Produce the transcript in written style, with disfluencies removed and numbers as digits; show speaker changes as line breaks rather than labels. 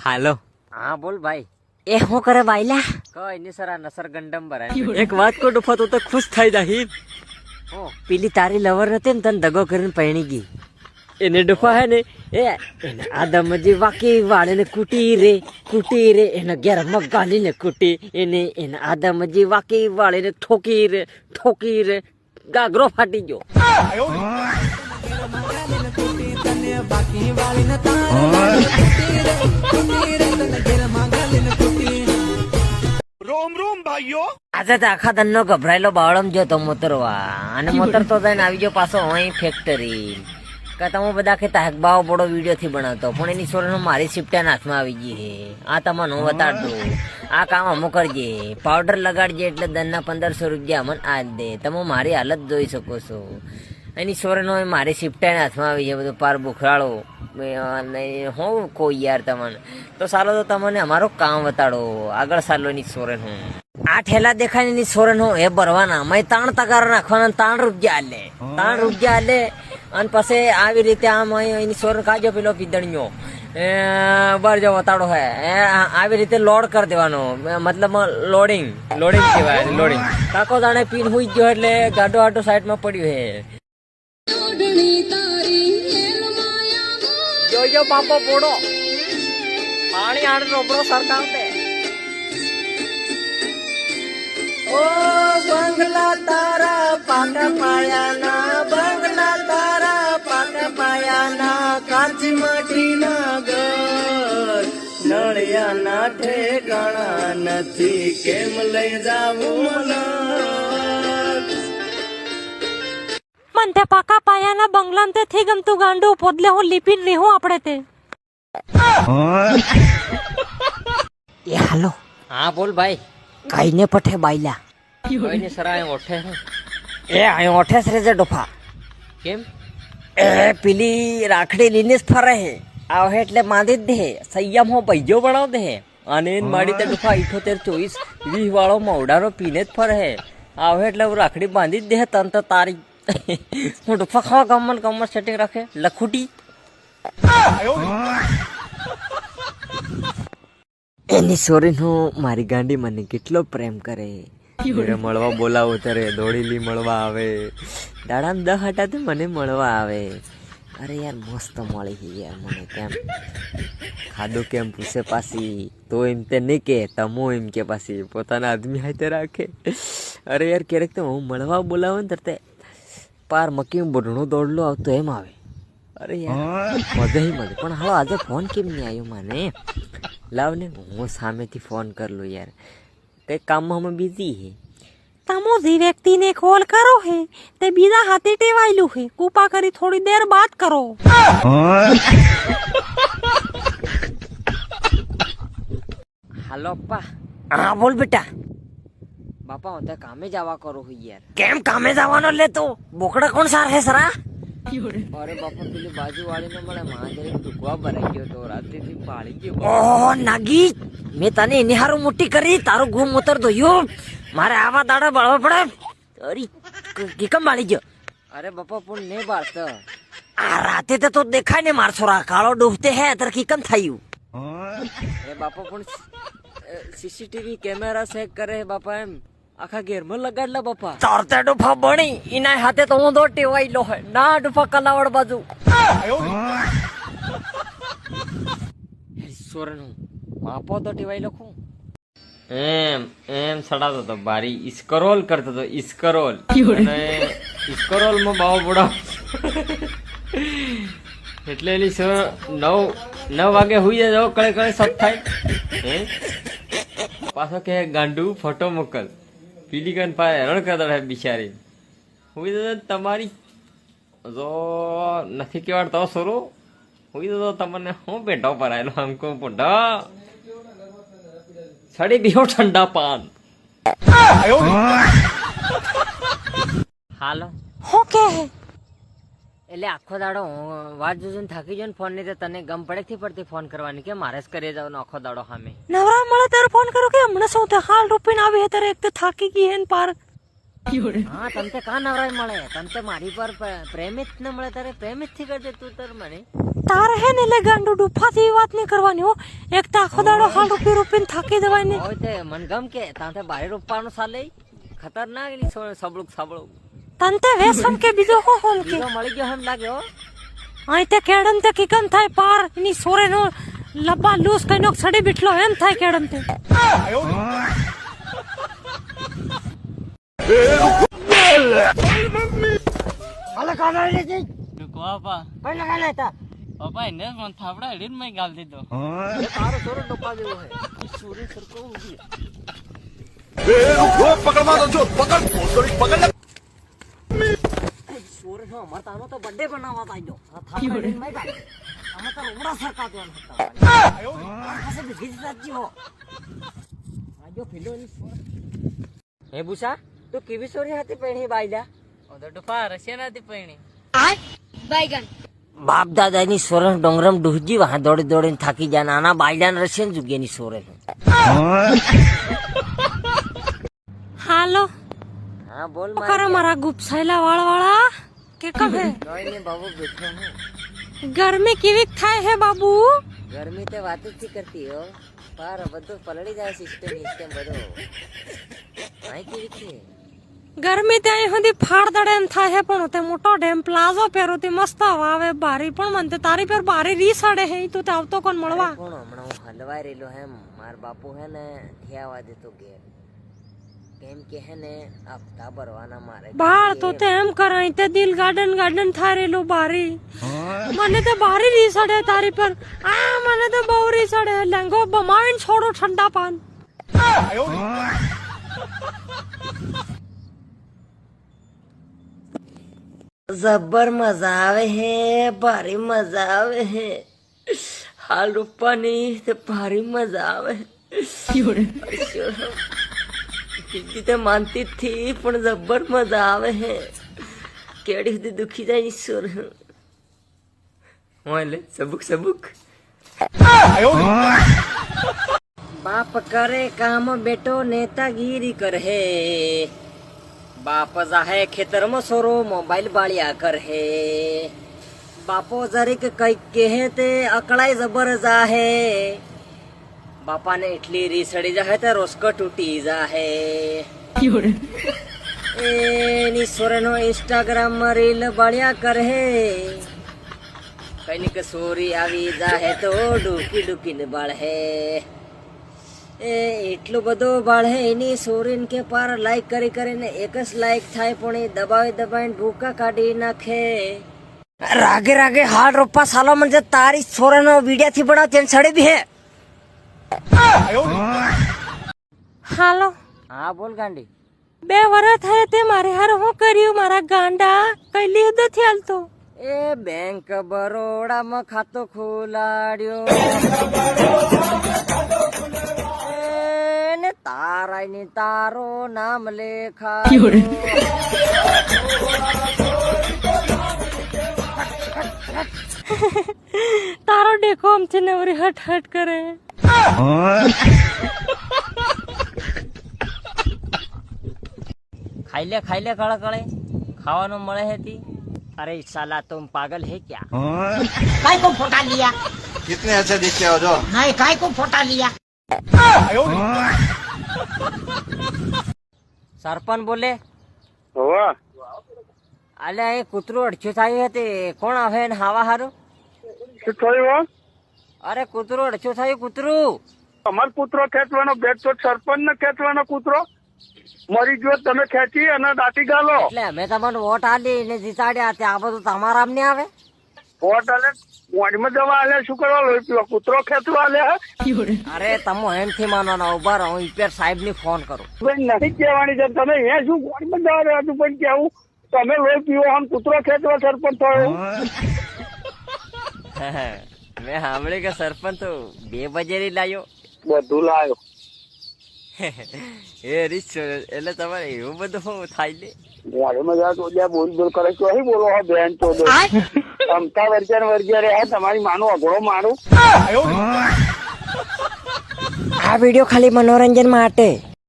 હાલો.
હા બોલ ભાઈ.
એ હું કરે બાયલા?
કઈ ની સર, આ નસર ગંડમ ભરાય.
એક વાત કો ડુફા, તો ખુશ થઈ જાહી.
ઓ
પેલી તારી લવર નથી ને, તને દગો કરીને પરણી ગઈ. એને ડુફા હે ને એને આદમજી વાકી વાળે ને કુટી રે એને ઘેર મગાલી ને કુટી એને આદમજી વાકી વાળે ને ઠોકી રે ગાગરો ફાટી ગયો.
રોમ રોમ ભાઈઓ.
આજે તો આખા દનનો ગભરાયેલો બાવળમ જો તો મોતરવા, અને મોતર તો થઈને આવી ગયો પાછો અહીં ફેક્ટરી. તમે બધા કહેતા હકબાવો બડો વિડીયો થી બનાવતો, પણ એની સોર મારી સિફ્ટા હાથમાં આવી ગઈ હે. આ તમને હું બતાડ દઉં, આ કામ અમુક કરજે, પાવડર લગાડજે એટલે દનના 1500 રૂપિયા મને આજ દે. તમે મારી હાલત જોઈ શકો છો. એની સોરનો મારી સિફ્ટા હાથમાં આવી જાય, બધું પાર બુખરાળો. હું કોઈ યાર તમને તો સાલો તો તમને અમારો કામ બતાડો આગળ સાલો એની સોરન હું આ ઠેલા દેખાય એની સોરન હું એ ભરવાના મેં 3 તગાર નાખવાના, 3 રૂપિયા આલે અને પછી આવી રીતે આમ એની સોરન કાજો પેલો પીદણ્યો બાર જો બતાડો હે આવી રીતે લોડ કરી દેવાનો, મતલબ લોડિંગ કહેવાય. લોડિંગ કાકો જાણે પીન હુઈ ગયો એટલે ગાડો આટો સાઈડમાં પડ્યું હે. જો બાપો પોડો પાણી આડ રોબડો સરકાવતે. ઓ બંગલા તારા પાક પાયાના, બંગલા તારા પાક પાયાના, કાચી માટીના ઘર નળિયાના ઠેકાણા નથી, કેમ લઈ જાવું
મન તે પાકા પાયાના બંગલાન તે થી ગમતું ગાંડું પોદલે હું લીપીન રહેવું આપણે તે.
એ હાલો.
હા બોલ ભાઈ.
કઈને પઠે બાયલા?
કઈ ની સર, આ ઓઠે હે.
એ અહીં ઓઠે રે જે ડોફા.
કેમ?
એ પેલી રાખડી લીને જ ફરે હે. આવે એટલે માંદી જ દે, સંયમ હો પૈજો બનાવ દે. અને માડી તે ડોફા 78 24 20 વાળો મવડાનો પીને જ ફરે હે. આવે એટલે રાખડી બાંધી જ દે. તન તો તારી હું ડોફા ખાવા ગમન સેટિંગ રાખે લખુટી. એની સોરી હું મારી ગાંડી મને કેટલો પ્રેમ કરે. મળવા બોલાવો ત્યારે દોડીલી મળવા આવે, દાડા 10 હટાતે મને મળવા આવે. અરે યાર મસ્ત મળી ગઈ યાર મને. કેમ ખાધું કેમ પૂછે પાછી તો એમ તે નહીં કે તમો એમ કે પાછી પોતાના આદમી હાથે રાખે. અરે યાર ક્યારેક તો હું મળવા બોલાવો ને તરતે પાર મકી બઢણો દોડલો આવતો એમ આવે. અરે યાર મજા પણ હાલો આજે ફોન કેમ નહીં આવ્યો મને? લાવ ને હું સામેથી ફોન કર લઉં યાર, કઈ કામમાં અમે બિઝી હે.
તમો જે વ્યક્તિને કોલ કરો હે તે બીજા હાથે ટેવાયેલું હે, કૃપા કરી થોડી દેર બાદ કરો.
હાલો પપ્પા. હા બોલ બેટા. બાપા હું તો કામે જવા કરું છું યાર. કેમ કામે જવાનો લે તો? બોકડા કોણ સાર હે સરા? અરે બાપા પેલી બાજુ વાળીને મળે માજરે ટુકવા ભરાઈ ગયો તો રાત્રિથી પાળી ગયો. ઓહો નાગી, મેં તને એની હારું મોટી કરી, તારું ગુમ ઉતર દોયો. મારે આવા દાડા બાળવા પડે. અરે કેમ બાળી ગયો? અરે બાપા પણ ને બાળતો આ રાતે તો દેખાય ને માર છોરા કાળો ડૂબતે હે તાર કેમ થયું? એ બાપા પણ સીસીટીવી કેમેરા ચેક કરે બાપા, એમ આખા ઘેરમાં લગાડલા બાપા. ચારતે ડુફા બની એના હાથે તો હું દોટી વાયલો હે ના ડુફા કલાવડ બાજુ. સોરન માપો દોટી વાયલો ખું એમ સડાતો તો બારી ઇસ્કરોલ કરતો તો ઇસ્કરોલ. અને ઇસ્કરોલ માં બાવો બડો એટલે એની 9 વાગે હુઈ જાવ કળે સબ થાય. પાછો કે ગાંડુ ફોટો મોકલ, પીલી કન પાય હેરાન કરતા બિચારી. હુઈ તો તમારી જો નથી કેવાડતો સોરો, હુઈ તો તમને હું બેઠો પર આવેલો હમકો પોઢા સડી બીઓ ઠંડા પાન. હાલો
હું કે હે
એટલે આખો દાડો વાત જોઈને થાકી જાય ને ફોન ની, તને ગમ પડે થી પડતી ફોન કરવાની કે મારે જ કરી જાવ આખો દાડો સામે.
નવરા મળે ત્યારે ફોન કરો કે હમણાં સૌથી હાલ રૂપીને આવી ત્યારે એક તો થાકી ગઈ હે ને પાર.
હા તને કા નવરાય મળે, તને મારી પર પ્રેમ જ ન મળે, તારે પ્રેમ જ થી કરજે તું તાર મને.
તારે હે ને લે ગાંડુ ડુફાથી વાત નહીં કરવાની હો. એક તો આખો દાડો હાલ રૂપીને થાકી જવાય ને.
હોય તે મન ગમ કે તાંતે બારે રૂપાનો સાલે ખતરનાક એની સાબળું
તને તે વેસમ કે બીજો હો હોમ કે
બીજો મળી ગયો એમ લાગે હો.
અહીં તે કેડમ તે કિકમ થાય પાર એની સોરે નો લબ્બા લૂસ કઈ નો સડી બીઠલો એમ થાય કેડમ તે.
હાલે કાના લે જઈ
પાપા
પહેલા કાના હતા
પાપા એને મને થાપડા હેડીને મેં ગાલ દીધો.
એ તારો સોરો ટોપા જેવો હે સોરી સરકો ઉભી સોરે નો અમાર તાનો તો બર્થડે બનાવવા તાજો થાપડા લઈને મે ગાલ અમે તો ઉમરા સરકા દેવાનો હતા આસે બીજી સાચી હો આજો ફિલો ની સોર. હે બુસા તું કેવી સોરી હતી પહેણી બાયલા?
ઓદો ડુફા રશિયાનાથી પૈણી.
બાપ દાદાની સોરન ડોંગરમ ડૂહજી વહાં દોડીને થાકી જાય, નાના બાયલાન રશિયન જુગેની સોરે.
હાલો
હા બોલ
કરે મારા ગુપસાયલા વાળા કે કભે
ને બાબુ બેઠો હું.
ગરમી કેવી થાય હે બાબુ?
ગરમી તે વાત જ થી કરતી હો, પાર બધું પલળી જાય સિસ્ટમ બધો. આઈ કેવી છે
ગરમી તે અહીં સુધી ફાડ દડે એમ થાય હે, પણ તે મોટો ડેમ પ્લાઝો પહેરો તે મસ્ત આવે બારી, પણ મને તારી પર બારી રીસ અડે હે. તું તે આવતો કોણ મળવા?
કોણ હમણાં હું હલવાઈ રહેલો હે, માર બાપુ હે ને થયાવા દેતો ઘેર, કેમ કે હે ને હપ્તા ભરવાના મારે.
બાળ તો તે એમ કરાય તે દિલ ગાર્ડન થાય રેલો બારી. મને તો બારી રીસ અડે તારી પર. આ મને તો બહુ રીસ અડે. લેંગો બમાવીને છોડો ઠંડા પાન.
જબર મજા આવે હે, ભારી મજા આવે હે. હાલ રૂપાની તે ભારી મજા આવે. કીધી તે માનતી જ થી પણ જબર મજા આવે હે. કેડી સુધી દુખી જાય ઈશ્વર. લે સબુક બાપ કરે કામ બેટો નેતાગીરી કરે. બાપ જાહે ખેતર માં સોરો મોબાઈલ બાળ્યા કરે. બાપો જરીક કઈક કહે તે અકળાઈ જબર જાહે. બાપાને એટલી રીસડી જાહે તે રોસ્કો તૂટી જાહે. એની સોરેનો ઇન્સ્ટાગ્રામ માં રીલ બાળ્યા કરે. કઈક સોરી આવી જાહે તો ડૂકીને બાળહે. એ એટલું બધું બાળહે એની સોરીન કે પાર લાઈક કરીને એક જ લાઈક થાય, પણ એ દબાવીને ભૂકા કાઢી નાખે. રાગે હાલ રૂપા સાલો મને તારી સોરેનો વિડિયા થી બનાવ તેને સડી બી હે.
હાલો
હા બોલ ગાંડી.
2 વર્ષ થયા તે મારે હાર હું કર્યું મારા ગાંડા? કઈ લીધ નથી હાલતો.
એ બેંક બરોડા માં ખાતો ખોલાડ્યો ને તારા ની તારો નામ લેખા.
તારો ડેકો આમ છે નવરી હટ કરે.
ખાઈ લે કળે ખાવાનું મળે હે તી. अरे साला तुम पागल है क्या?
काय को फोटा लिया?
कितने अच्छे दिखते हो जो।
नहीं काय को फोटा लिया?
સરપંચ બોલે.
હોવા
અલે એ કૂતરું અડચ્યું થયું હતી, કોણ આવે ને હાવા હારું?
શું થયું?
અરે કૂતરું અડચ્યું થયું. કૂતરું
અમાર કૂતરો ખેંચવાનો બેટ તો સરપંચ ને ખેંચવાનો કૂતરો મરી ગયો, તમે ખેંચી અને દાટી ગાલો.
એટલે અમે તમને વોટ આલી ને જીતાડ્યા, ત્યાં બધું તમારા આમ ને આવે.
વોટ આલે મોઢમાં દવા આલે, શું કરવા લોહી પીવા? કૂતરો ખેંચવા આલે?
અરે તમે એમ થી માનો ઉભા રહો, હું ઈપેર સાહેબ ની ફોન કરું.
નથી કહેવાની છે તમે એ શું મોઢમાં દવા રહેતું પણ કેવું તમે લોહી પીવો આમ કૂતરો ખેંચવા સરપંચ થયો.
મેં સાંભળ્યું કે સરપંચ તો 2 બજેરી લાયો.
બધું લાયો.
એ રીચ એટલે તમારે એવું બધું થાય લે.
મોઢમાં દવા તો બોલ કરે તો અહીં બોલો હા બેન તો અમતા વર્જ્યા રે તમારી માનું અઘરો મારું.
આ વિડીયો ખાલી મનોરંજન માટે.